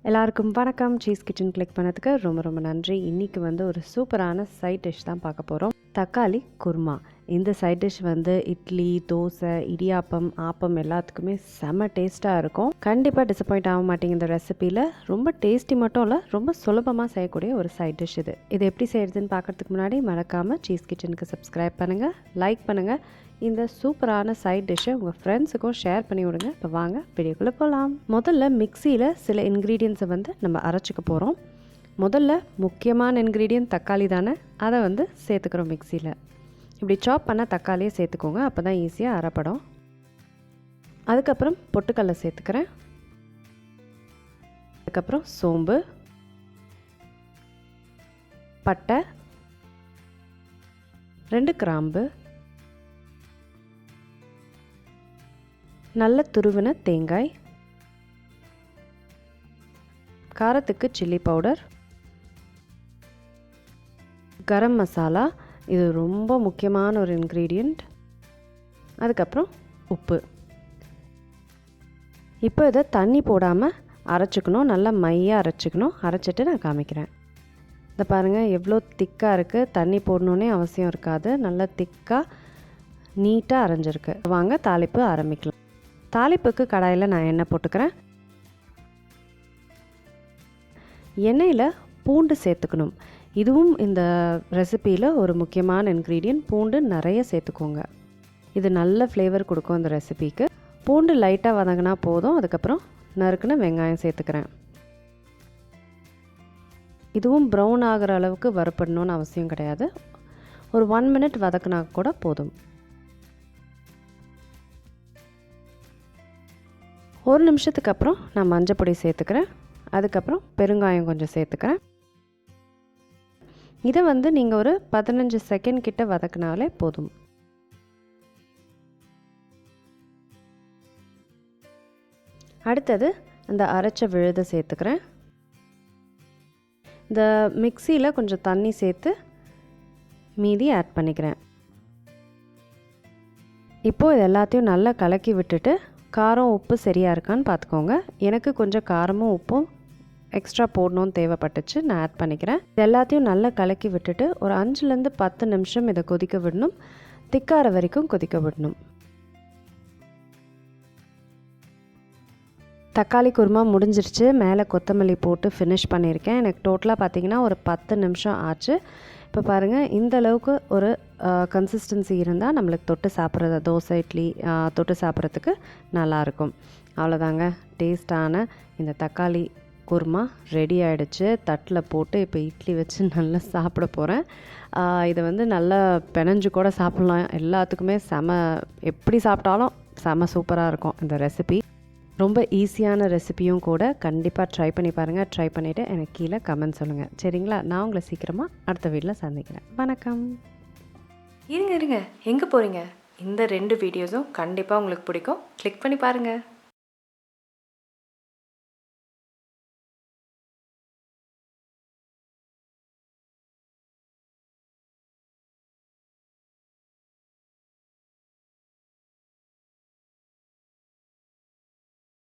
எல்லாருக்கும் வணக்கம். Cheese kitchen click பண்ணதுக்கு ரொம்ப ரொம்ப நன்றி. இன்றைக்கி வந்து ஒரு சூப்பரான சைட் டிஷ் தான் பார்க்க போகிறோம். தக்காளி குருமா. இந்த சைட் டிஷ் வந்து இட்லி, தோசை, இடியாப்பம், ஆப்பம் எல்லாத்துக்குமே செம டேஸ்ட்டாக இருக்கும். கண்டிப்பாக டிசப்பாயிண்ட் ஆக மாட்டேங்க இந்த ரெசிப்பியில். ரொம்ப டேஸ்டி மட்டும் இல்லை, ரொம்ப சுலபமாக செய்யக்கூடிய ஒரு சைட் டிஷ் இது. இது எப்படி செய்கிறதுன்னு பார்க்குறதுக்கு முன்னாடி மறக்காமல் சீஸ் கிச்சனுக்கு சப்ஸ்கிரைப் பண்ணுங்கள், லைக் பண்ணுங்கள். இந்த சூப்பரான சைட் டிஷ்ஷை உங்கள் ஃப்ரெண்ட்ஸுக்கும் ஷேர் பண்ணி விடுங்க. இப்போ வாங்க வீடியோக்குள்ளே போகலாம். முதல்ல மிக்சியில் சில இன்க்ரீடியன்ஸை வந்து நம்ம அரைச்சிக்க போகிறோம். முதல்ல முக்கியமான இன்க்ரீடியன்ட் தக்காளி தானே, அதை வந்து சேர்த்துக்கிறோம் மிக்சியில். இப்படி சாப் பண்ண தக்காளியை சேர்த்துக்கோங்க, அப்போ தான் ஈஸியாக அரைப்படும். அதுக்கப்புறம் பொட்டுக்கடலை சேர்த்துக்கிறேன். அதுக்கப்புறம் சோம்பு, பட்டை, 2 கிராம்பு, நல்ல துருவின தேங்காய், காரத்துக்கு சில்லி பவுடர், கரம் மசாலா, இது ரொம்ப முக்கியமான ஒரு இன்க்ரீடியண்ட். அதுக்கப்புறம் உப்பு. இப்போ இதை தண்ணி போடாமல் அரைச்சிக்கணும், நல்லா மையாக அரைச்சிக்கணும். அரைச்சிட்டு நான் காமிக்கிறேன். இதை பாருங்கள் எவ்வளோ திக்காக இருக்குது. தண்ணி போடணுன்னே அவசியம் இருக்காது. நல்லா திக்காக நீட்டாக அரைஞ்சிருக்கு. வாங்க தாளிப்பு ஆரம்பிக்கலாம். தாளிப்புக்கு கடாயில் நான் எண்ணெய் போட்டுக்கிறேன். எண்ணெயில் பூண்டு சேர்த்துக்கணும். இதுவும் இந்த ரெசிப்பியில் ஒரு முக்கியமான இன்க்ரீடியன்ட். பூண்டு நிறைய சேர்த்துக்கோங்க, இது நல்ல ஃப்ளேவர் கொடுக்கும் இந்த ரெசிபிக்கு. பூண்டு லைட்டாக வதங்கினா போதும். அதுக்கப்புறம் நறுக்குன்னு வெங்காயம் சேர்த்துக்கிறேன். இதுவும் ப்ரௌன் ஆகிற அளவுக்கு வறுப்படணும்னு அவசியம் கிடையாது. ஒரு 1 மினிட் வதக்கினா கூட போதும். 1 நிமிஷத்துக்கு அப்புறம் நான் மஞ்சள் பொடி சேர்த்துக்கிறேன். அதுக்கப்புறம் பெருங்காயம் கொஞ்சம் சேர்த்துக்கிறேன். இதை வந்து நீங்கள் ஒரு 15 செகண்ட் கிட்ட வதக்கினாலே போதும். அடுத்தது அந்த அரைச்ச விழுதை சேர்த்துக்கிறேன். இந்த மிக்சியில் கொஞ்சம் தண்ணி சேர்த்து மீதி ஆட் பண்ணிக்கிறேன். இப்போது இது எல்லாத்தையும் நல்லா கலக்கி விட்டுட்டு காரம் உப்பு சரியாக இருக்கான்னு பார்த்துக்கோங்க. எனக்கு கொஞ்சம் காரமும் உப்பும் எக்ஸ்ட்ரா போடணும்னு தேவைப்பட்டுச்சு, நான் ஆட் பண்ணிக்கிறேன். இது எல்லாத்தையும் நல்லா கலக்கி விட்டுட்டு ஒரு 5லேருந்து 10 நிமிஷம் இதை கொதிக்க விடணும். திக்கார வரைக்கும் கொதிக்க விடணும். தக்காளி குருமா முடிஞ்சிருச்சு. மேலே கொத்தமல்லி போட்டு ஃபினிஷ் பண்ணியிருக்கேன். எனக்கு டோட்டலாக பார்த்திங்கன்னா ஒரு 10 நிமிஷம் ஆச்சு. இப்போ பாருங்கள், இந்த அளவுக்கு ஒரு கன்சிஸ்டன்சி இருந்தால் நம்மளுக்கு தொட்டு சாப்பிட்றது, தோசை இட்லி தொட்டு சாப்பிட்றதுக்கு நல்லாயிருக்கும். அவ்வளோதாங்க, டேஸ்டான இந்த தக்காளி குருமா ரெடி ஆகிடுச்சு. தட்டில் போட்டு இப்போ இட்லி வச்சு நல்லா சாப்பிட போகிறேன். இதை வந்து நல்லா பிணைஞ்சு கூட சாப்பிட்லாம். எல்லாத்துக்குமே எப்படி சாப்பிட்டாலும் செம சூப்பராக இருக்கும் இந்த ரெசிபி. ரொம்ப ஈஸியான ரெசிபியும் கூட. கண்டிப்பாக ட்ரை பண்ணி பாருங்கள். ட்ரை பண்ணிவிட்டு எனக்கு கீழே கமெண்ட் சொல்லுங்கள், சரிங்களா? நான் உங்களை சீக்கிரமாக அடுத்த வீடியோவில் சந்திக்கிறேன். வணக்கம். இருங்க எங்கே போகிறீங்க? இந்த 2 வீடியோஸும் கண்டிப்பாக உங்களுக்கு பிடிக்கும். கிளிக் பண்ணி பாருங்கள்.